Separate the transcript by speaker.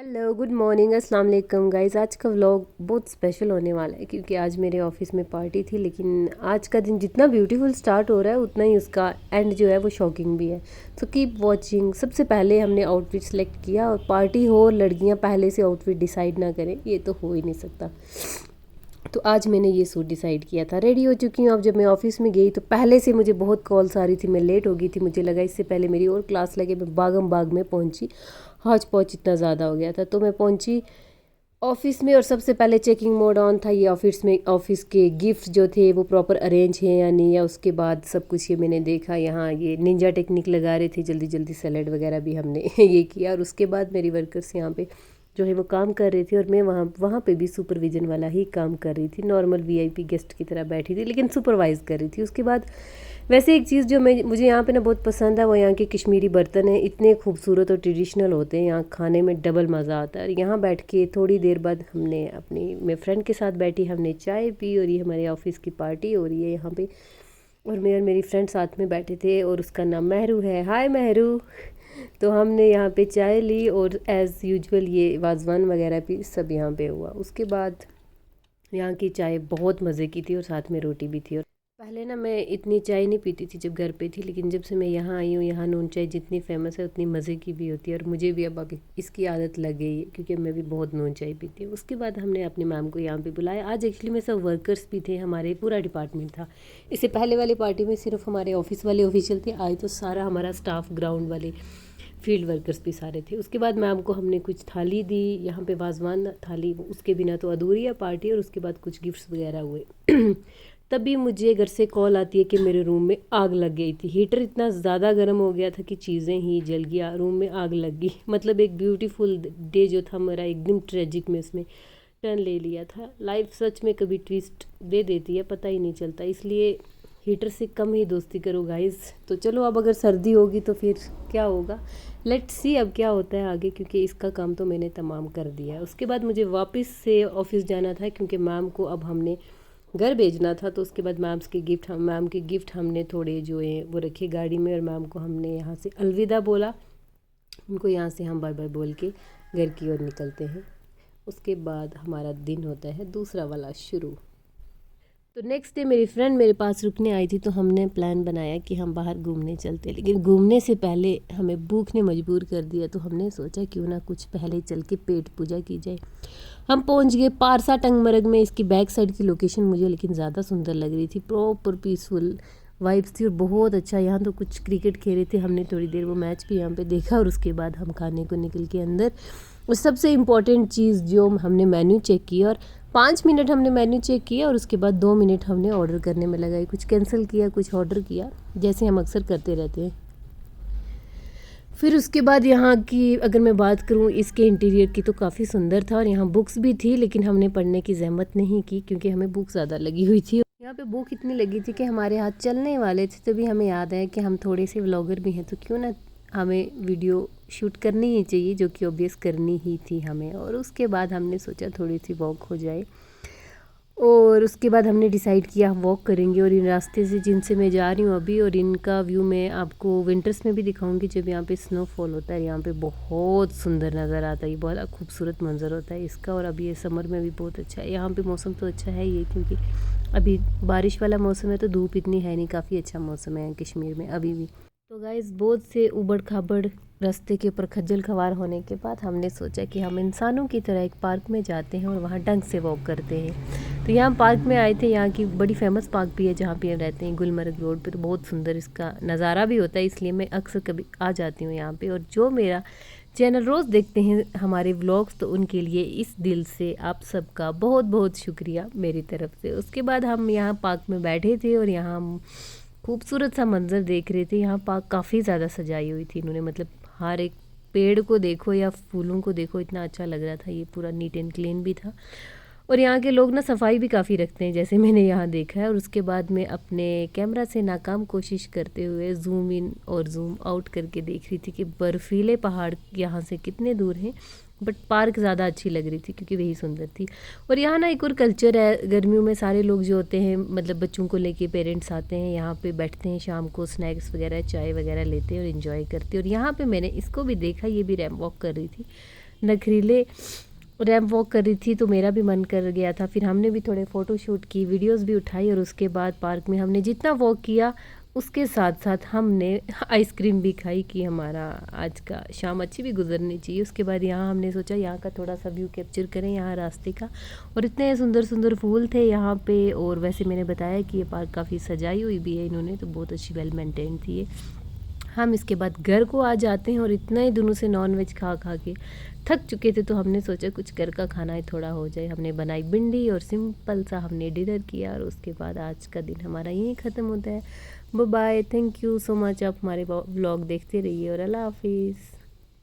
Speaker 1: Hello good morning अस्सलाम वालेकुम guys. आज का व्लॉग बहुत स्पेशल होने वाला है क्योंकि आज मेरे ऑफिस में पार्टी थी। लेकिन आज का दिन जितना ब्यूटीफुल स्टार्ट हो रहा है उतना ही उसका एंड जो है वो शॉकिंग भी है। तो कीप वॉचिंग। सबसे पहले हमने आउटफिट सेलेक्ट किया और पार्टी हो और लड़कियां पहले से आउटफिट डिसाइड ना करें, ये तो हो ही नहीं सकता। तो आज मैंने ये सूट डिसाइड किया था। रेडी हो चुकी हूँ। अब जब मैं ऑफिस में गई तो पहले से मुझे बहुत कॉल्स आ रही थी, मैं लेट हो गई थी। मुझे लगा इससे पहले मेरी और क्लास लगे, मैं भागम भाग में पहुँची। हौच पौच इतना ज़्यादा हो गया था तो मैं पहुँची ऑफिस में और सबसे पहले चेकिंग मोड ऑन था। ये ऑफिस के गिफ्ट जो थे वो प्रॉपर अरेंज हैं या नहीं, या उसके बाद सब कुछ ये मैंने देखा। यहाँ ये निंजा टेक्निक लगा रहे थे, जल्दी जल्दी सैलेड वगैरह भी हमने ये किया। और उसके बाद मेरी वर्कर्स यहाँ पे जो है वो काम कर रही थी और मैं वहाँ वहाँ पे भी सुपरविज़न वाला ही काम कर रही थी। नॉर्मल वीआईपी गेस्ट की तरह बैठी थी लेकिन सुपरवाइज़ कर रही थी। उसके बाद वैसे एक चीज़ जो मुझे यहाँ पे ना बहुत पसंद है वो यहाँ के कश्मीरी बर्तन हैं। इतने खूबसूरत और ट्रेडिशनल होते हैं, यहाँ खाने में डबल मज़ा आता है। और यहाँ बैठ के थोड़ी देर बाद मैं फ्रेंड के साथ बैठी, हमने चाय पी और ये हमारे ऑफिस की पार्टी हो रही है यहाँ पे। और मैं और मेरी फ्रेंड साथ में बैठे थे और उसका नाम महरू है। हाय महरू। तो हमने यहाँ पे चाय ली और एज़ यूजुअल ये वाजवान वगैरह भी सब यहाँ पे हुआ। उसके बाद यहाँ की चाय बहुत मज़े की थी और साथ में रोटी भी थी। और पहले ना मैं इतनी चाय नहीं पीती थी जब घर पे थी, लेकिन जब से मैं यहाँ आई हूँ यहाँ नून चाय जितनी फेमस है उतनी मज़े की भी होती है। और मुझे भी अब इसकी आदत लग गई है क्योंकि मैं भी बहुत नून चाय पीती हूँ। उसके बाद हमने अपनी मैम को यहाँ पे बुलाया। आज एक्चुअली में सब वर्कर्स भी थे, हमारे पूरा डिपार्टमेंट था। इससे पहले वाली पार्टी में सिर्फ हमारे ऑफिस वाले ऑफिशियल थे, आज तो सारा हमारा स्टाफ, ग्राउंड वाले, फील्ड वर्कर्स भी सारे थे। उसके बाद मैम को हमने कुछ थाली दी, यहाँ पे वाजवान थाली, उसके बिना तो अधूरी है पार्टी। और उसके बाद कुछ गिफ्ट्स वगैरह हुए। तभी मुझे घर से कॉल आती है कि मेरे रूम में आग लग गई थी। हीटर इतना ज़्यादा गर्म हो गया था कि चीज़ें ही जल गया, रूम में आग लग गई। मतलब एक ब्यूटीफुल डे जो था मेरा एकदम ट्रेजिक में इसमें टर्न ले लिया था। लाइफ सच में कभी ट्विस्ट दे देती है, पता ही नहीं चलता। इसलिए हीटर से कम ही दोस्ती करो गाइस। तो चलो अब अगर सर्दी होगी तो फिर क्या होगा, लेट्स सी अब क्या होता है आगे, क्योंकि इसका काम तो मैंने तमाम कर दिया है। उसके बाद मुझे वापस से ऑफिस जाना था क्योंकि मैम को अब हमने घर भेजना था। तो उसके बाद मैम के गिफ्ट हमने थोड़े जो हैं वो रखे गाड़ी में और मैम को हमने यहाँ से अलविदा बोला। उनको यहाँ से हम बाय बाय बोल के घर की ओर निकलते हैं। उसके बाद हमारा दिन होता है दूसरा वाला शुरू। तो नेक्स्ट डे मेरी फ्रेंड मेरे पास रुकने आई थी तो हमने प्लान बनाया कि हम बाहर घूमने चलते। लेकिन घूमने से पहले हमें भूख ने मजबूर कर दिया, तो हमने सोचा क्यों ना कुछ पहले चल के पेट पूजा की जाए। हम पहुंच गए पारसा टंगमरग में। इसकी बैक साइड की लोकेशन मुझे लेकिन ज़्यादा सुंदर लग रही थी, प्रॉपर पीसफुल वाइब्स थी और बहुत अच्छा। यहाँ तो कुछ क्रिकेट खेल रहे थे, हमने थोड़ी देर वो मैच भी यहाँ पे देखा। और उसके बाद हम खाने को निकल के अंदर। और सबसे इम्पॉर्टेंट चीज़ जो हमने मेन्यू चेक किया, और 5 मिनट हमने मेन्यू चेक किया और उसके बाद 2 मिनट हमने ऑर्डर करने में लगाई। कुछ कैंसिल किया, कुछ ऑर्डर किया, जैसे हम अक्सर करते रहते हैं। फिर उसके बाद यहाँ की अगर मैं बात करूँ, इसके इंटीरियर की तो काफ़ी सुंदर था। और यहाँ बुक्स भी थी लेकिन हमने पढ़ने की जहमत नहीं की क्योंकि हमें भूख ज़्यादा लगी हुई थी। यहाँ पे भूख इतनी लगी थी कि हमारे हाथ चलने वाले थे। तभी हमें याद आया कि हम थोड़े से व्लॉगर भी हैं तो क्यों ना हमें वीडियो शूट करनी ही चाहिए, जो कि ऑब्वियस करनी ही थी हमें। और उसके बाद हमने सोचा थोड़ी सी वॉक हो जाए। और उसके बाद हमने डिसाइड किया हम वॉक करेंगे। और इन रास्ते से जिनसे मैं जा रही हूँ अभी, और इनका व्यू मैं आपको विंटर्स में भी दिखाऊंगी जब यहाँ पे स्नोफॉल होता है। यहाँ पे बहुत सुंदर नज़र आता है, ये बहुत खूबसूरत मंजर होता है इसका। और अभी ये समर में भी बहुत अच्छा है। यहाँ पे मौसम तो अच्छा है ये, क्योंकि अभी बारिश वाला मौसम है तो धूप इतनी है नहीं, काफ़ी अच्छा मौसम है कश्मीर में अभी भी। तो गाइस बहुत से उबड़ खाबड़ रास्ते के ऊपर खज्जल खवार होने के बाद हमने सोचा कि हम इंसानों की तरह एक पार्क में जाते हैं और वहाँ ढंग से वॉक करते हैं। तो यहाँ पार्क में आए थे। यहाँ की बड़ी फेमस पार्क भी है जहाँ पे रहते हैं, गुलमर्ग रोड पे। तो बहुत सुंदर इसका नज़ारा भी होता है, इसलिए मैं अक्सर कभी आ जाती हूँ यहाँ पे। और जो मेरा चैनल रोज़ देखते हैं हमारे व्लॉग्स, तो उनके लिए इस दिल से आप सबका बहुत बहुत शुक्रिया मेरी तरफ से। उसके बाद हम यहाँ पार्क में बैठे थे और यहाँ हम खूबसूरत सा मंजर देख रहे थे। यहाँ पार्क काफ़ी ज़्यादा सजाई हुई थी इन्होंने, मतलब हर एक पेड़ को देखो या फूलों को देखो, इतना अच्छा लग रहा था। ये पूरा नीट एंड क्लीन भी था। और यहाँ के लोग ना सफाई भी काफ़ी रखते हैं, जैसे मैंने यहाँ देखा है। और उसके बाद मैं अपने कैमरा से नाकाम कोशिश करते हुए जूम इन और जूम आउट करके देख रही थी कि बर्फीले पहाड़ यहाँ से कितने दूर हैं। बट पार्क ज़्यादा अच्छी लग रही थी क्योंकि वही सुंदर थी। और यहाँ ना एक और कल्चर है, गर्मियों में सारे लोग जो होते हैं, मतलब बच्चों को लेके पेरेंट्स आते हैं यहाँ पे, बैठते हैं शाम को, स्नैक्स वगैरह चाय वगैरह लेते हैं और इन्जॉय करते हैं। और यहाँ पे मैंने इसको भी देखा, ये भी रैंप वॉक कर रही थी। नखरीले रैंप वॉक कर रही थी तो मेरा भी मन कर गया था। फिर हमने भी थोड़े फ़ोटो शूट की, वीडियोस भी उठाई और उसके बाद पार्क में हमने जितना वॉक किया उसके साथ साथ हमने आइसक्रीम भी खाई कि हमारा आज का शाम अच्छी भी गुजरनी चाहिए। उसके बाद यहाँ हमने सोचा यहाँ का थोड़ा सा व्यू कैप्चर करें यहाँ रास्ते का, और इतने सुंदर सुंदर फूल थे यहाँ पे। और वैसे मैंने बताया कि ये पार्क काफ़ी सजाई हुई भी है इन्होंने, तो बहुत अच्छी वेल मेंटेन थी ये। हम इसके बाद घर को आ जाते हैं और इतना ही दिनों से नॉन वेज खा खा के थक चुके थे, तो हमने सोचा कुछ घर का खाना ही थोड़ा हो जाए। हमने बनाई भिंडी और सिंपल सा हमने डिनर किया, और उसके बाद आज का दिन हमारा यहीं ख़त्म होता है। Bye bye, thank you so much. आप हमारे व्लॉग देखते रहिए और अल्लाह हाफिज़।